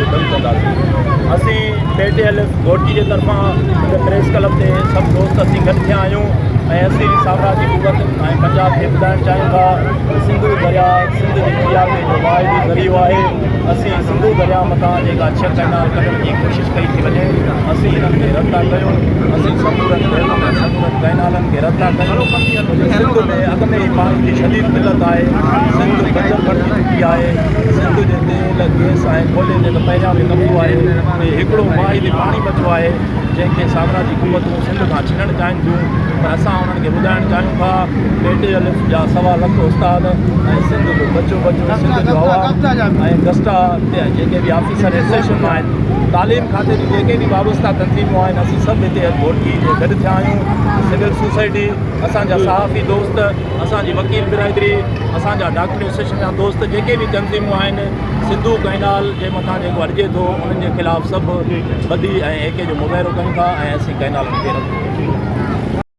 जो बंदि कंदासीं। असीं पेटीएल घोटी जे तरफ़ां प्रेस क्लब ते सभु दोस्त असीं गॾु थिया आहियूं ऐं असीं सामराज जी कुवत ऐं पंजाब खे ॿुधाइणु चाहियूं था सिंधु दरिया सिंध जी इंडिया में जो वाहिदी ज़रियो आहे। असीं सिंधु दरिया मथां जेका 6 कैनाल कढण जी कोशिशि कई थी वञे असीं हिननि खे रद्द था कयूं। असीं समूरनि कैनालनि खे रद्द था कयूं। सिंध में अॻ में ई पाणी जी शदीद किल्लत आहे। सिंध बंजर बणिजी चुकी आहे। सिंध जे तेल गैस ऐं कोयले ते त पहिरियां बि कब्ज़ो आहे। हिकिड़ो वाहिद पाणी बचियो आहे जंहिंखे सामराज जी कुवतूं सिंध खां छॾणु चाहिनि थियूं। पर असां उन्हनि खे ॿुधाइणु चाहियूं था पेटीएल जा 1.25 लख उस्ताद ऐं सिंध जो बचो सिंध जो आवाम ऐं गस्टा जेके बि ऑफिसर एसोसिएशन आहिनि तालीम खाते जी जेके बि वाबस्ता तंज़ीमूं आहिनि असीं सभु हिते घोटी जे गॾु थिया आहियूं। सिविल सोसाइटी असांजा सहाफ़ी दोस्त असांजी वकील बिरादरी असांजा डॉक्टर एसोसिएशन जा दोस्त जेके बि तंज़ीमूं आहिनि सिंधु कैनाल जे मथां जेको अड़िजे थो उन्हनि जे ख़िलाफ़ु सभु ॿधी ऐं एके जो मुज़ाहिरो कयूं था ऐं असीं कैनालनि खे रद्द